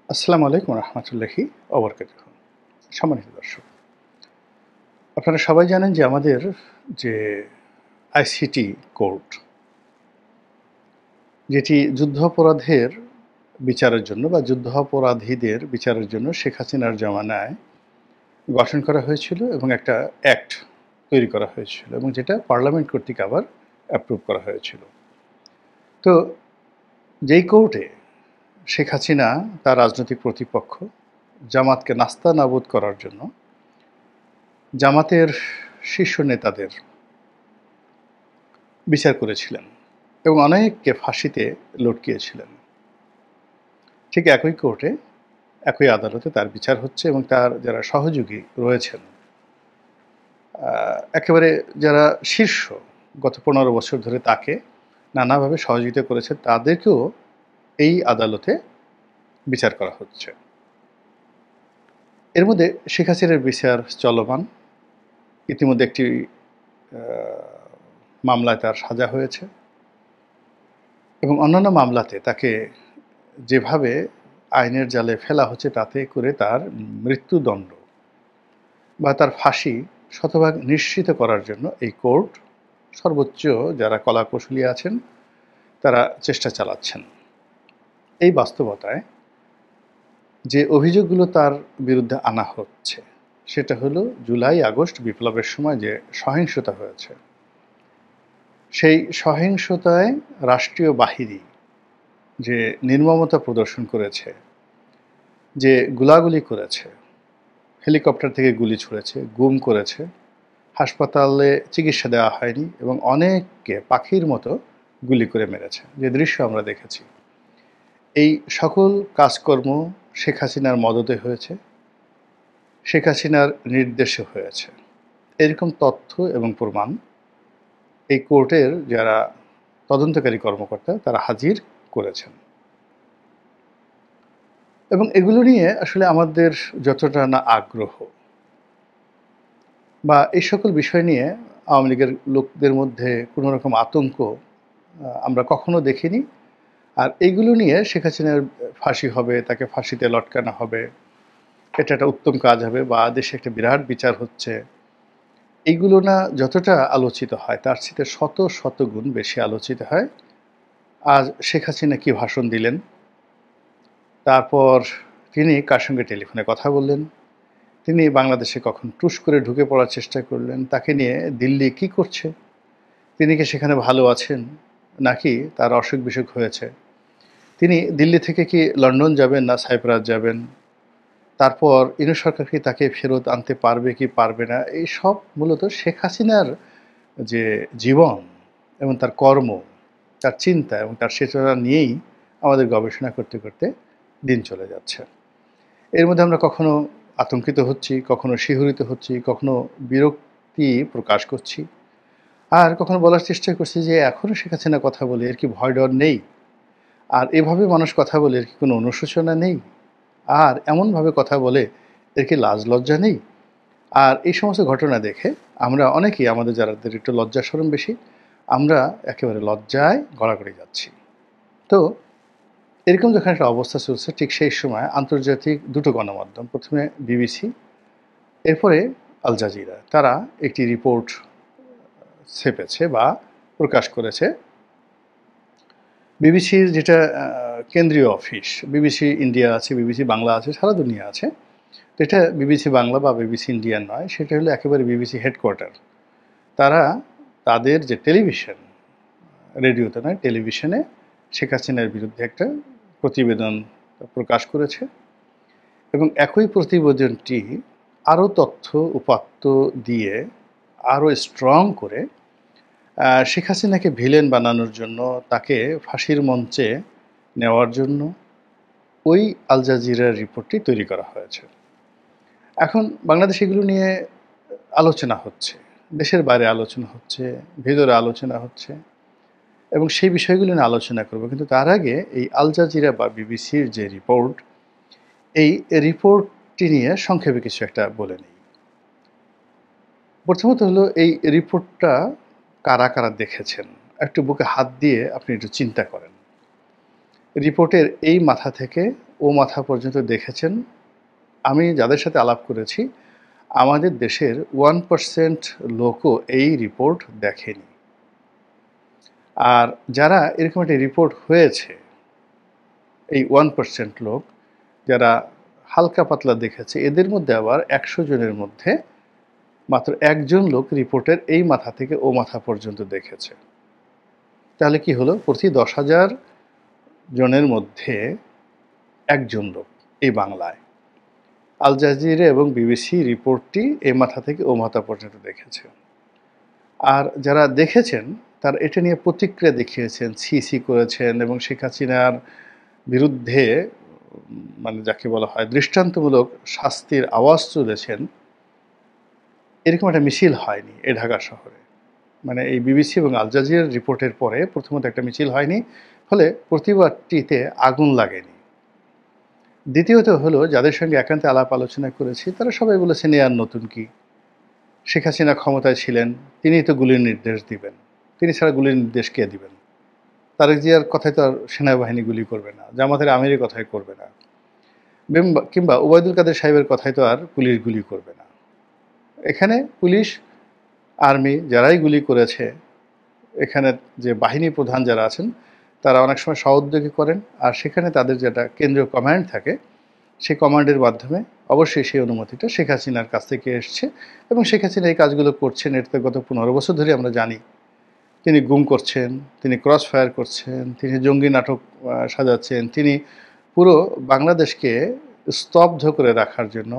আসসালামু আলাইকুম রহমতুল্লাহি ওবরকাতুহ। সম্মানিত দর্শক, আপনারা সবাই জানেন যে আমাদের যে আইসিটি কোর্ট, যেটি যুদ্ধাপরাধের বিচারের জন্য বা যুদ্ধাপরাধীদের বিচারের জন্য শেখ হাসিনার জমানায় গঠন করা হয়েছিল এবং একটা অ্যাক্ট তৈরি করা হয়েছিল এবং যেটা পার্লামেন্ট কর্তৃক আবার অ্যাপ্রুভ করা হয়েছিল। তো যেই কোর্টে শেখ হাসিনা তার রাজনৈতিক প্রতিপক্ষ জামাতকে নাস্তানাবুদ করার জন্য জামাতের শীর্ষ নেতাদের বিচার করেছিলেন এবং অনেককে ফাঁসিতে লটকিয়েছিলেন, ঠিক একই কোর্টে একই আদালতে তার বিচার হচ্ছে এবং তার যারা সহযোগী রয়েছেন, একেবারে যারা শীর্ষ গত ১৫ বছর ধরে তাকে নানাভাবে সহযোগিতা করেছে তাদেরকেও এই আদালতে বিচার করা হচ্ছে। এর মধ্যে শেখ হাসিনার বিচার চলমান। ইতিমধ্যে একটি মামলায় তার সাজা হয়েছে এবং অন্যান্য মামলাতে তাকে যেভাবে আইনের জালে ফেলা হচ্ছে তাতে করে তার মৃত্যুদণ্ড বা তার ফাঁসি শতভাগ নিশ্চিত করার জন্য এই কোর্ট সর্বোচ্চ যারা কলাকৌশলী আছেন তারা চেষ্টা চালাচ্ছেন। এই বাস্তবতায় যে অভিযোগগুলো তার বিরুদ্ধে আনা হচ্ছে সেটা হলো জুলাই আগস্ট বিপ্লবের সময় যে সহিংসতা হয়েছে, সেই সহিংসতায় রাষ্ট্রীয় বাহিনী যে নির্মমতা প্রদর্শন করেছে, যে গুলাগুলি করেছে, হেলিকপ্টার থেকে গুলি ছুঁড়েছে, গুম করেছে, হাসপাতালে চিকিৎসা দেওয়া হয়নি এবং অনেককে পাখির মতো গুলি করে মেরেছে, যে দৃশ্য আমরা দেখেছি। এই সকল কাজকর্ম শেখ হাসিনার মদতে হয়েছে, শেখ হাসিনার নির্দেশে হয়েছে। এরকম তথ্য এবং প্রমাণ এই কোর্টের যারা তদন্তকারী কর্মকর্তা তারা হাজির করেছেন এবং এগুলো নিয়ে আসলে আমাদের যতটা না আগ্রহ বা এই সকল বিষয় নিয়ে আওয়ামী লীগের লোকদের মধ্যে কোনো রকম আতঙ্ক আমরা কখনো দেখিনি। আর এইগুলো নিয়ে শেখ হাসিনার ফাঁসি হবে, তাকে ফাঁসিতে লটকানো হবে, এটা একটা উত্তম কাজ হবে বা দেশে একটা বিরাট বিচার হচ্ছে, এইগুলো না যতটা আলোচিত হয় তার সাথে শত শত গুণ বেশি আলোচিত হয় আজ শেখ হাসিনা কী ভাষণ দিলেন, তারপর তিনি কার সঙ্গে টেলিফোনে কথা বললেন, তিনি বাংলাদেশে কখন টুস করে ঢুকে পড়ার চেষ্টা করলেন, তাকে নিয়ে দিল্লি কি করছে, তিনি কি সেখানে ভালো আছেন নাকি তার অসুখ বিসুখ হয়েছে, তিনি দিল্লি থেকে কি লন্ডন যাবেন না সাইপ্রাস যাবেন, তারপর ইউনিট সরকার কি তাকে ফেরত আনতে পারবে কি পারবে না, এই সব মূলত শেখ হাসিনার যে জীবন এবং তার কর্ম, তার চিন্তা এবং তার চেতনা নিয়েই আমাদের গবেষণা করতে করতে দিন চলে যাচ্ছে। এর মধ্যে আমরা কখনো আতঙ্কিত হচ্ছি, কখনো শিহরিত হচ্ছি, কখনো বিরক্তি প্রকাশ করছি, আর কখনো বলার চেষ্টা করছি যে এখনও শেখ হাসিনা কথা বলে এর কি ভয় ডর নেই, আর এভাবে মানুষ কথা বলে এর কি কোনো অনুশোচনা নেই, আর এমনভাবে কথা বলে এর কি লাজ লজ্জা নেই। আর এই সমস্ত ঘটনা দেখে আমরা অনেকেই, আমাদের যাদের একটু লজ্জা শরম বেশি, আমরা একেবারে লজ্জায় গড়াগড়ি যাচ্ছি। তো এরকম যখন একটা অবস্থা চলছে ঠিক সেই সময় আন্তর্জাতিক দুটো গণমাধ্যম, প্রথমে বিবিসি, এরপরে আল জাজিরা, তারা একটি রিপোর্ট ছেপেছে বা প্রকাশ করেছে। বিবিসির যেটা কেন্দ্রীয় অফিস, বিবিসি ইন্ডিয়া আছে, বিবিসি বাংলা আছে, সারা দুনিয়া আছে, তো এটা বিবিসি বাংলা বা বিবিসি ইন্ডিয়ান নয়, সেটা হলো একেবারে বিবিসি হেডকোয়ার্টার। তারা তাদের যে টেলিভিশন, রেডিওতে নয়, টেলিভিশনে শেখ হাসিনার বিরুদ্ধে একটা প্রতিবেদন প্রকাশ করেছে এবং একই প্রতিবেদনটি আরও তথ্য উপাত্ত দিয়ে আরও স্ট্রং করে শেখ হাসিনাকে ভিলেন বানানোর জন্য, তাকে ফাঁসির মঞ্চে নেওয়ার জন্য ওই আল জাজিরার রিপোর্টটি তৈরি করা হয়েছে। এখন বাংলাদেশ এগুলো নিয়ে আলোচনা হচ্ছে, দেশের বাইরে আলোচনা হচ্ছে, ভেতরে আলোচনা হচ্ছে এবং সেই বিষয়গুলো নিয়ে আলোচনা করব। কিন্তু তার আগে এই আল জাজিরা বা বিবিসির যে রিপোর্ট, এই রিপোর্টটি নিয়ে সংক্ষেপে কিছু একটা বলে নিই। প্রথমত হলো এই রিপোর্টটা কারা কারা দেখেছেন একটু বুকে হাত দিয়ে আপনি একটু চিন্তা করেন। রিপোর্টের এই মাথা থেকে ও মাথা পর্যন্ত দেখেছেন। আমি যাদের সাথে আলাপ করেছি, আমাদের দেশের 1% লোকও এই রিপোর্ট দেখেনি। আর যারা এরকম একটা রিপোর্ট হয়েছে, এই 1% লোক যারা হালকা পাতলা দেখেছে, এদের মধ্যে আবার 100 জনের মধ্যে মাত্র 1 জন লোক রিপোর্টের এই মাথা থেকে ও মাথা পর্যন্ত দেখেছে। তাহলে কি হলো? প্রতি 10,000 জনের মধ্যে 1 জন লোক এই বাংলায় আল জাজিরা এবং বিবিসি রিপোর্টটি এই মাথা থেকে ও মাথা পর্যন্ত দেখেছে। আর যারা দেখেছেন তারা এটা নিয়ে প্রতিক্রিয়া দেখিয়েছেন, ছি করেছেন এবং শেখ হাসিনার বিরুদ্ধে মানে যাকে বলা হয় দৃষ্টান্তমূলক শাস্তির আওয়াজ তুলেছেন। এরকম একটা মিছিল হয়নি এই ঢাকা শহরে। মানে এই বিবিসি এবং আল জাজিরার রিপোর্টের পরে প্রথমত একটা মিছিল হয়নি, ফলে প্রতিবাদটিতে আগুন লাগেনি। দ্বিতীয়ত হলো, যাদের সঙ্গে একান্তে আলাপ আলোচনা করেছি তারা সবাই বলেছেন এ আর নতুন কি, শেখ হাসিনা ক্ষমতায় ছিলেন, তিনিই তো গুলির নির্দেশ দিবেন, তিনি ছাড়া গুলির নির্দেশ কে দিবেন? তারেক জিয়ার কথায় তো আর সেনাবাহিনী গুলি করবে না, জামাতের আমিরের কথাই করবে না, কিংবা ওবায়দুল কাদের সাহেবের কথায় তো আর পুলিশ গুলি করবে না। এখানে পুলিশ, আর্মি যারাই গুলি করেছে, এখানে যে বাহিনী প্রধান যারা আছেন তারা অনেক সময় সহোদ্যোগী করেন, আর সেখানে তাদের যেটা কেন্দ্রীয় কমান্ড থাকে, সেই কমান্ডের মাধ্যমে অবশ্যই সেই অনুমতিটা শেখ হাসিনার কাছ থেকে এসছে এবং শেখ হাসিনা এই কাজগুলো করছেন। এটা তো গত 15 বছর ধরে আমরা জানি। তিনি গুম করছেন, তিনি ক্রস ফায়ার করছেন, তিনি জঙ্গি নাটক সাজাচ্ছেন, তিনি পুরো বাংলাদেশকে স্তব্ধ করে রাখার জন্য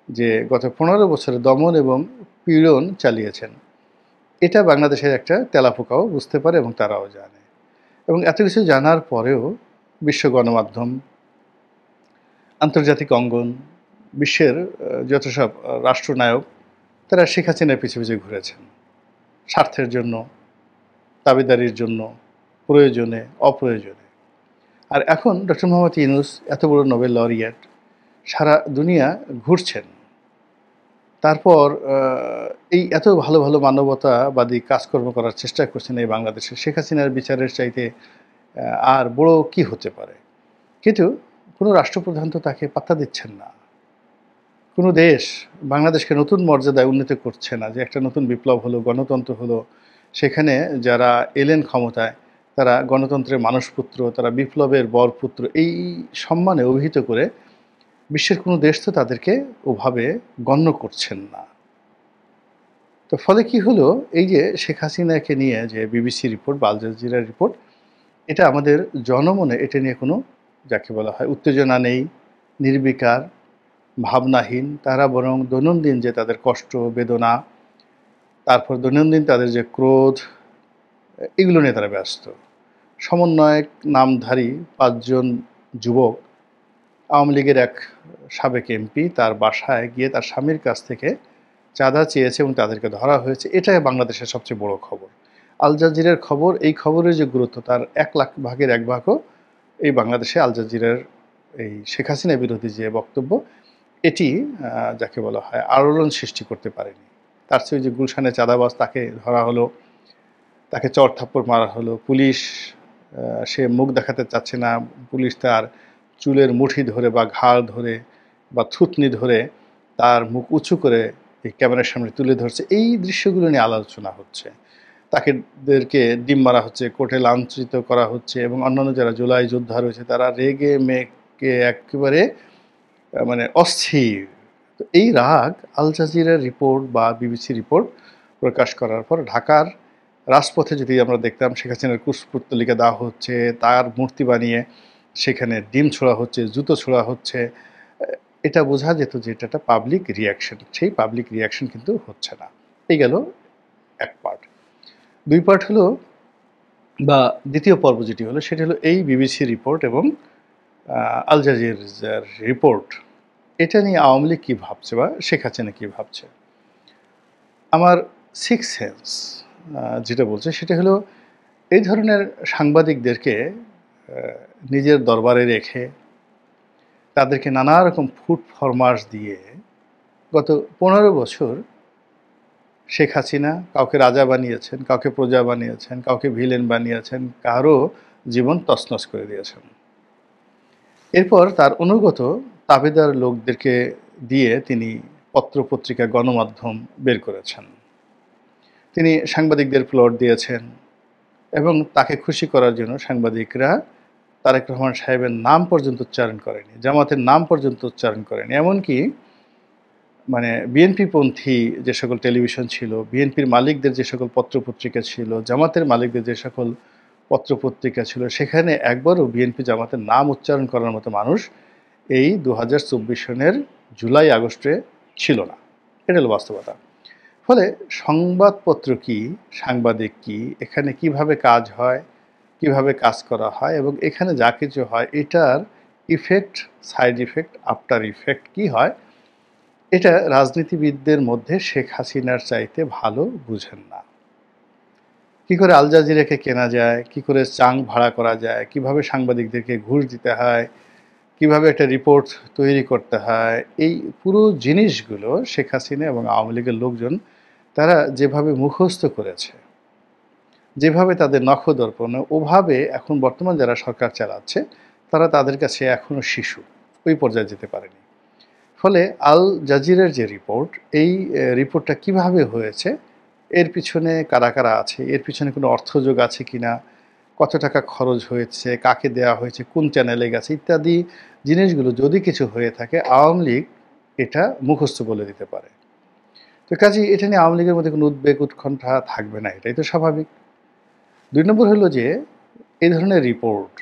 যে গত 15 বছরে দমন এবং পীড়ন চালিয়েছেন, এটা বাংলাদেশের একটা তেলাপোকাও বুঝতে পারে এবং তারাও জানে। এবং এত কিছু জানার পরেও বিশ্ব গণমাধ্যম, আন্তর্জাতিক অঙ্গন, বিশ্বের যত সব রাষ্ট্রনায়ক, তারা শেখ হাসিনার পিছে পিছে ঘুরেছেন স্বার্থের জন্য, দাবিদারির জন্য, প্রয়োজনে অপ্রয়োজনে। আর এখন ডক্টর মোহাম্মদ ইউনূস এত বড় নোবেল লরিয়েট, সারা দুনিয়া ঘুরছেন। তারপর এই এত ভালো ভালো মানবতাবাদী কাজকর্ম করার চেষ্টা করছেন এই বাংলাদেশে। শেখ হাসিনার বিচারের চাইতে আর বড় কি হতে পারে? কিন্তু কোনো রাষ্ট্রপ্রধান তো তাকে পাত্তা দিচ্ছেন না। কোনো দেশ বাংলাদেশকে নতুন মর্যাদায় উন্নীত করছে না, যে একটা নতুন বিপ্লব হলো, গণতন্ত্র হলো, সেখানে যারা এলেন ক্ষমতায় তারা গণতন্ত্রের মানসপুত্র, তারা বিপ্লবের বরপুত্র, এই সম্মানে অভিহিত করে বিশ্বের কোনো দেশ তো তাদেরকে ওভাবে গণ্য করছেন না। তো ফলে কি হলো, এই যে শেখ হাসিনাকে নিয়ে যে বিবিসি রিপোর্ট বা আল জাজিরা রিপোর্ট, এটা আমাদের জনমনে এটা নিয়ে কোনো যাকে বলা হয় উত্তেজনা নেই, নির্বিকার, ভাবনাহীন। তারা বরং দৈনন্দিন যে তাদের কষ্ট বেদনা, তারপর দৈনন্দিন তাদের যে ক্রোধ, এগুলো নিয়ে তারা ব্যস্ত। সমন্বয়ক নামধারী 5 জন যুবক আওয়ামী লীগের এক সাবেক এমপি তার বাসায় গিয়ে তার স্বামীর কাছ থেকে চাঁদা চেয়েছে এবং তাদেরকে ধরা হয়েছে। এটাই বাংলাদেশের সবচেয়ে বড় খবর। আল জাজিরার খবর, এই খবরের যে গুরুত্ব, তার 1 লাখ ভাগের 1 ভাগও এই বাংলাদেশে আল জাজিরার এই শেখ হাসিনা বিরোধী যে বক্তব্য, এটি যাকে বলা হয় আলোড়ন সৃষ্টি করতে পারেনি। তার চেয়ে যে গুলশানে চাঁদাবাজ, তাকে ধরা হলো, তাকে চড় থাপ্পড় মারা হলো, পুলিশ সে মুখ দেখাতে চাচ্ছে না, পুলিশ তার চুলের মুঠি ধরে বা ঘাড় ধরে বা থুতনি ধরে তার মুখ উঁচু করে এই ক্যামেরার সামনে তুলে ধরছে। এই দৃশ্যগুলো নিয়ে আলোচনা হচ্ছে। তাদেরকে ডিম মারা হচ্ছে, কোর্টে লাঞ্ছিত করা হচ্ছে এবং অন্যান্য যারা জুলাই যোদ্ধা রয়েছে তারা রেগে মেগে একেবারে মানে অস্থির। তো এই রাগ আল জাজিরার রিপোর্ট বা বিবিসি রিপোর্ট প্রকাশ করার পর ঢাকার রাজপথে যদি আমরা দেখতাম শেখ হাসিনার কুশপুত্তলিকা দেওয়া হচ্ছে, তার মূর্তি বানিয়ে সেখানে ডিম ছোড়া হচ্ছে, জুতো ছোড়া হচ্ছে, এটা বোঝা যেত যে এটা একটা পাবলিক রিয়াকশন। সেই পাবলিক রিয়াকশন কিন্তু হচ্ছে না। এই গেল এক পার্ট। 2 পার্ট হলো, বা দ্বিতীয় পর্ব যেটি হলো সেটি হলো এই বিবিসি রিপোর্ট এবং আল জাজিরার রিপোর্ট। এটা নিয়ে আওয়ামী লীগ কী ভাবছে বা শেখ হাসিনা কী ভাবছে। আমার সিক্স সেন্স যেটা বলছে সেটা হলো, এই ধরনের সাংবাদিকদেরকে নিজের দরবারে রেখে তাদেরকে নানা রকম ফুড ফরমাশ দিয়ে গত 15 বছর শেখ হাসিনা কাউকে রাজা বানিয়েছেন, কাউকে প্রজা বানিয়েছেন, কাউকে ভিলেন বানিয়েছেন, কারো জীবন তছনছ করে দিয়েছেন। এরপর তার অনুগত তাবেদার লোকদেরকে দিয়ে তিনি পত্র-পত্রিকা, গণমাধ্যম বের করেছেন। তিনি সাংবাদিকদের প্লট দিয়েছেন এবং তাকে খুশি করার জন্য সাংবাদিকরা তারেক রহমান সাহেবের নাম পর্যন্ত উচ্চারণ করেনি, জামাতের নাম পর্যন্ত উচ্চারণ করেনি। এমনকি মানে বিএনপিপন্থী যে সকল টেলিভিশন ছিল, বিএনপির মালিকদের যে সকল পত্র-পত্রিকা ছিল, জামাতের মালিকদের যে সকল পত্র-পত্রিকা ছিল, সেখানে একবারও বিএনপি জামাতের নাম উচ্চারণ করার মতো মানুষ এই ২০২৪ সনের জুলাই আগস্টে ছিল না। এটা হলো বাস্তবতা। ফলে সংবাদপত্র কি, সাংবাদিক কি, এখানে কিভাবে কাজ হয়, কিভাবে কাজ করা হয় এবং এখানে যা কিছু হয় এটার effect, side effect, after effect কি হয়, এটা রাজনীতিবিদদের মধ্যে শেখ হাসিনার চাইতে ভালো বুঝেন না। কি করে আল জাজিরাকে কেনা যায়, কি করে চাং ভাড়া করা যায়, কিভাবে সাংবাদিকদেরকে ঘুষ দিতে হয়, কিভাবে একটা রিপোর্ট তৈরি করতে হয়, এই পুরো জিনিসগুলো শেখ হাসিনা এবং আওয়ামী লীগের লোকজন তারা যেভাবে মুখস্থ করেছে, যেভাবে তাদের নখদর্পণে, ওভাবে এখন বর্তমান যারা সরকার চালাচ্ছে তারা তাদের কাছে এখনও শিশু, ওই পর্যায়ে যেতে পারেনি। ফলে আল জাজিরার যে রিপোর্ট, এই রিপোর্টটা কিভাবে হয়েছে, এর পিছনে কারা কারা আছে, এর পিছনে কোনো অর্থযোগ আছে কিনা, কত টাকা খরচ হয়েছে, কাকে দেওয়া হয়েছে, কোন চ্যানেলে গেছে, ইত্যাদি জিনিসগুলো যদি কিছু হয়ে থাকে আওয়ামী লীগ এটা মুখস্থ বলে দিতে পারে। তো কাজেই এটা নিয়ে আওয়ামী লীগের মধ্যে কোনো উদ্বেগ উৎকণ্ঠা থাকবে না, এটাই তো স্বাভাবিক। ২ নম্বর হলো যে এই ধরনের রিপোর্ট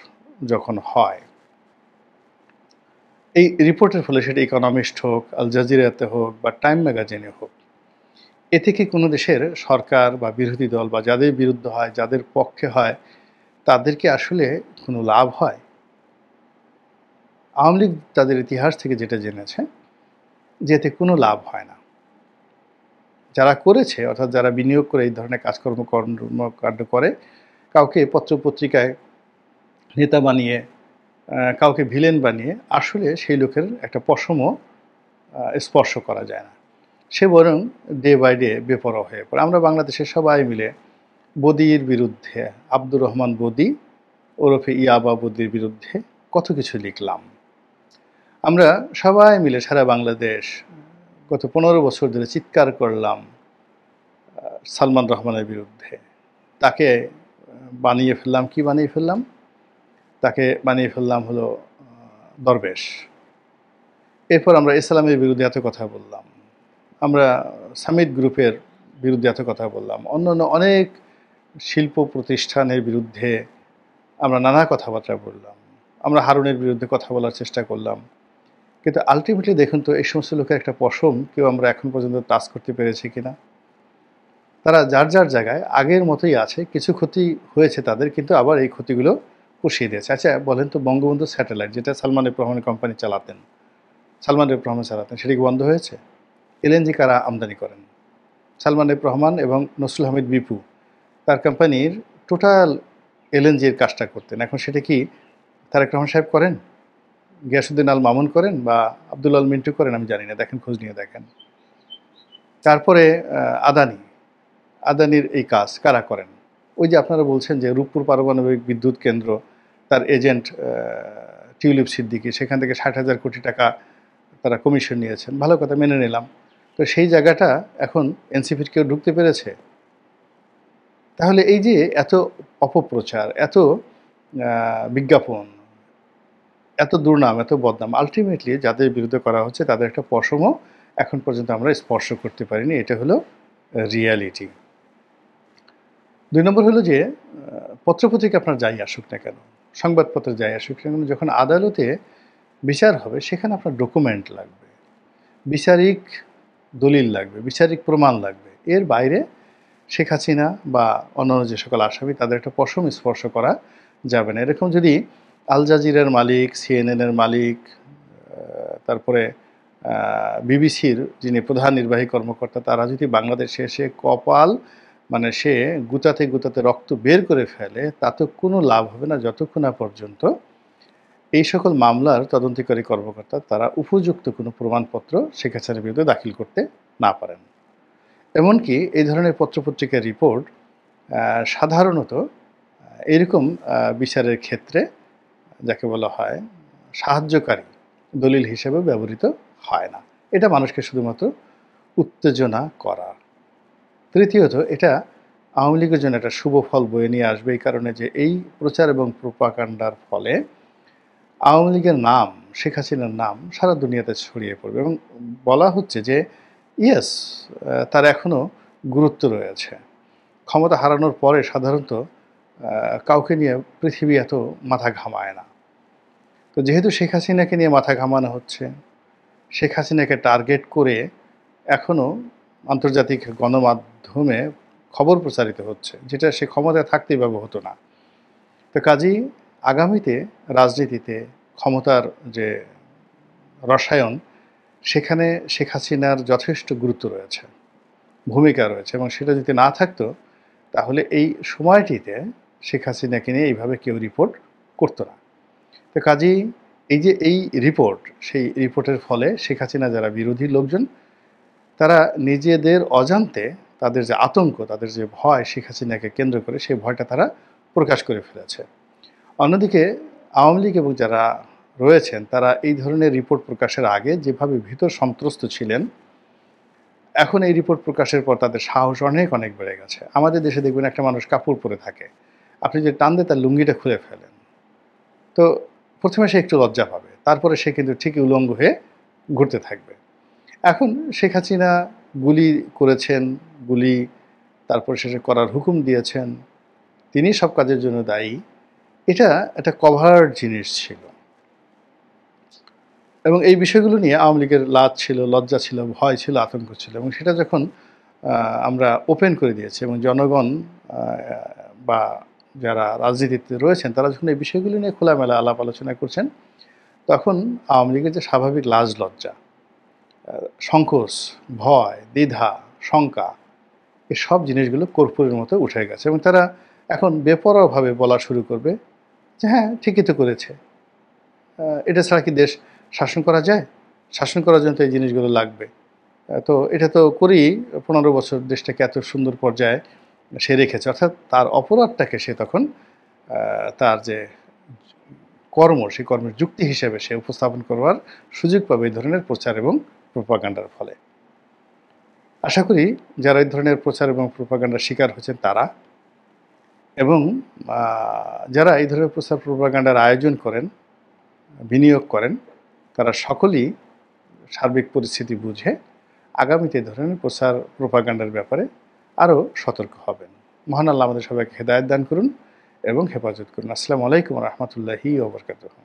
যখন হয়, এই রিপোর্টের ফলে সেটা ইকোনমিস্ট হোক, আল জাজিরাতে হোক বা টাইম ম্যাগাজিনে হোক, এ থেকে কোনো দেশের সরকার বা বিরোধী দল বা যাদের বিরুদ্ধে হয়, যাদের পক্ষে হয়, তাদেরকে আসলে কোনো লাভ হয়? আওয়ামী লীগ তাদের ইতিহাস থেকে যেটা জেনেছে যে এতে কোনো লাভ হয় না। যারা করেছে, অর্থাৎ যারা বিনিয়োগ করে এই ধরনের কর্মকাণ্ড করে, কাউকে পত্রপত্রিকায় নেতা বানিয়ে, কাউকে ভিলেন বানিয়ে আসলে সেই লোকের একটা পশমও স্পর্শ করা যায় না। সে বরং ডে বাই ডে বেপরোয়া হয়ে পড়ে। আমরা বাংলাদেশের সবাই মিলে বদির বিরুদ্ধে, আব্দুর রহমান বদি ওরফে ইয়াবা বদির বিরুদ্ধে কত কিছু লিখলাম। আমরা সবাই মিলে সারা বাংলাদেশ গত ১৫ বছর ধরে চিৎকার করলাম সালমান রহমানের বিরুদ্ধে। তাকে বানিয়ে ফেললাম, কি বানিয়ে ফেললাম? তাকে বানিয়ে ফেললাম হলো দরবেশ। এরপর আমরা ইসলামের বিরুদ্ধে এত কথা বললাম, আমরা সামিট গ্রুপের বিরুদ্ধে এত কথা বললাম, অন্যান্য অনেক শিল্প প্রতিষ্ঠানের বিরুদ্ধে আমরা নানা কথাবার্তা বললাম, আমরা হারুনের বিরুদ্ধে কথা বলার চেষ্টা করলাম। কিন্তু আলটিমেটলি দেখুন তো এই সমস্ত লোকের একটা পশম কেউ আমরা এখন পর্যন্ত টাচ করতে পেরেছি কিনা? তারা যার যার জায়গায় আগের মতোই আছে, কিছু ক্ষতি হয়েছে তাদের, কিন্তু আবার এই ক্ষতিগুলো পুষিয়ে দিয়েছে। আচ্ছা বলেন তো, বঙ্গবন্ধু স্যাটেলাইট যেটা সালমান এফ রহমানের কোম্পানি চালাতেন, সালমান এফ রহমান চালাতেন, সেটা কি বন্ধ হয়েছে? এলএনজি কারা আমদানি করেন? সালমান এফ রহমান এবং নসরুল হামিদ বিপু তার কোম্পানির টোটাল এলএনজির কাজটা করতেন। এখন সেটা কি তারেক রহমান সাহেব করেন, গিয়াসউদ্দিন আল মামুন করেন বা আব্দুল আল মিন্টু করেন? আমি জানি না, দেখেন, খোঁজ নিয়ে দেখেন। তারপরে আদানির এই কাজ কারা করেন? ওই যে আপনারা বলছেন যে রূপপুর পারমাণবিক বিদ্যুৎ কেন্দ্র, তার এজেন্ট টিউলিপ সিদ্দিকী, সেখান থেকে ৬০,০০০ কোটি টাকা তারা কমিশন নিয়েছেন, ভালো কথা, মেনে নিলাম। তো সেই জায়গাটা এখন এনসিপির কেউ ঢুকতে পেরেছে? তাহলে এই যে এত অপপ্রচার, এত বিজ্ঞাপন, এত দুর্নাম, এত বদনাম, আলটিমেটলি যাদের বিরুদ্ধে করা হচ্ছে তাদের একটা পশমও এখন পর্যন্ত আমরা স্পর্শ করতে পারিনি। এটা হলো রিয়ালিটি। ২ নম্বর হলো যে পত্রপত্রিকা আপনার যাই আসুক না কেন, সংবাদপত্র যাই আসুক না কেন, যখন আদালতে বিচার হবে সেখানে আপনার ডকুমেন্ট লাগবে, বিচারিক দলিল লাগবে, বিচারিক প্রমাণ লাগবে। এর বাইরে শেখ হাসিনা বা অন্যান্য যে সকল আসামি তাদের একটা পশম স্পর্শ করা যাবে না। এরকম যদি আল জাজিরার মালিক, সিএনএনের মালিক, তারপরে বিবিসির যিনি প্রধান নির্বাহী কর্মকর্তা, তারা যদি বাংলাদেশে এসে কপাল, মানে সে গুতাতে গুতাতে রক্ত বের করে ফেলে, তাতে কোনো লাভ হবে না যতক্ষণ না পর্যন্ত এই সকল মামলার তদন্তকারী কর্মকর্তা তারা উপযুক্ত কোনো প্রমাণপত্র শেখ হাসিনার বিরুদ্ধে দাখিল করতে না পারেন। এমনকি এই ধরনের পত্রপত্রিকার রিপোর্ট সাধারণত এরকম বিচারের ক্ষেত্রে, যাকে বলা হয় সাহায্যকারী দলিল হিসেবে ব্যবহৃত হয় না। এটা মানুষকে শুধুমাত্র উত্তেজনা করা। তৃতীয়ত, এটা আওয়ামী লীগের জন্য একটা শুভ ফল বয়ে নিয়ে আসবে এই কারণে যে এই প্রচার এবং প্রোপাগান্ডার ফলে আওয়ামী লীগের নাম, শেখ হাসিনার নাম সারা দুনিয়াতে ছড়িয়ে পড়বে এবং বলা হচ্ছে যে ইয়েস, তার এখনও গুরুত্ব রয়েছে। ক্ষমতা হারানোর পরে সাধারণত কাউকে নিয়ে পৃথিবী এত মাথা ঘামায় না। তো যেহেতু শেখ হাসিনাকে নিয়ে মাথা ঘামানো হচ্ছে, শেখ হাসিনাকে টার্গেট করে এখনও আন্তর্জাতিক গণমাধ্যমে খবর প্রচারিত হচ্ছে, যেটা সে ক্ষমতায় থাকতেই ব্যবহৃত হতো না। তো কাজেই আগামীতে রাজনীতিতে ক্ষমতার যে রসায়ন, সেখানে শেখ হাসিনার যথেষ্ট গুরুত্ব রয়েছে, ভূমিকা রয়েছে, এবং সেটা যদি না থাকতো তাহলে এই সময়টিতে শেখ হাসিনাকে নিয়ে এইভাবে কেউ রিপোর্ট করতো না। তো কাজেই এই যে এই রিপোর্ট, সেই রিপোর্টের ফলে শেখ হাসিনা যারা বিরোধী লোকজন, তারা নিজেদের অজান্তে তাদের যে আতঙ্ক, তাদের যে ভয় শেখ হাসিনাকে কেন্দ্র করে, সেই ভয়টা তারা প্রকাশ করে ফেলেছে। অন্যদিকে আওয়ামী লীগ এবং যারা রয়েছেন তারা এই ধরনের রিপোর্ট প্রকাশের আগে যেভাবে ভীত সন্ত্রস্ত ছিলেন, এখন এই রিপোর্ট প্রকাশের পর তাদের সাহস অনেক অনেক বেড়ে গেছে। আমাদের দেশে দেখবেন একটা মানুষ কাপড় পরে থাকে, আপনি যে টান দিয়ে তার লুঙ্গিটা খুলে ফেলেন, তো প্রথমে সে একটু লজ্জা পাবে, তারপরে সে কিন্তু ঠিকই উলঙ্গ হয়ে ঘুরতে থাকবে। এখন শেখ হাসিনা গুলি করেছেন, গুলি তারপরে শেষে করার হুকুম দিয়েছেন, তিনি সব কাজের জন্য দায়ী। এটা একটা কভার জিনিস ছিল এবং এই বিষয়গুলো নিয়ে আওয়ামী লীগের লাজ ছিল, লজ্জা ছিল, ভয় ছিল, আতঙ্ক ছিল, এবং সেটা যখন আমরা ওপেন করে দিয়েছি এবং জনগণ বা যারা রাজনীতিতে রয়েছেন তারা যখন এই বিষয়গুলো নিয়ে খোলামেলা আলাপ আলোচনা করছেন, তখন আওয়ামী লীগের যে স্বাভাবিক লাজ লজ্জা, সংকোচ, ভয়, দ্বিধা, শঙ্কা, এই সব জিনিসগুলো কর্পূরের মতো উঠে গেছে এবং তারা এখন বেপরোয়াভাবে বলা শুরু করবে যে হ্যাঁ, ঠিকই তো করেছে, এটা ছাড়া কি দেশ শাসন করা যায়? শাসন করার জন্য তো এই জিনিসগুলো লাগবে। তো এটা তো করেই ১৫ বছর দেশটাকে এত সুন্দর পর্যায়ে সে রেখেছে। অর্থাৎ তার অপরাধটাকে সে তখন তার যে কর্ম, সেই কর্মের যুক্তি হিসেবে সে উপস্থাপন করবার সুযোগ পাবে এই ধরনের প্রচার এবং প্রোপাগান্ডার ফলে। আশা করি যারা এই ধরনের প্রচার এবং প্রোপাগান্ডার শিকার হচ্ছেন তারা, এবং যারা এই ধরনের প্রচার প্রোপাগান্ডার আয়োজন করেন, বিনিয়োগ করেন, তারা সকলেই সার্বিক পরিস্থিতি বুঝে আগামীতে এই ধরনের প্রচার প্রোপাগান্ডার ব্যাপারে আরও সতর্ক হবেন। মহান আল্লাহ আমাদের সবাইকে হেদায়েত দান করুন এবং হেফাজত করুন। আসসালামু আলাইকুম ওয়া রাহমাতুল্লাহি ওয়া বারাকাতুহু।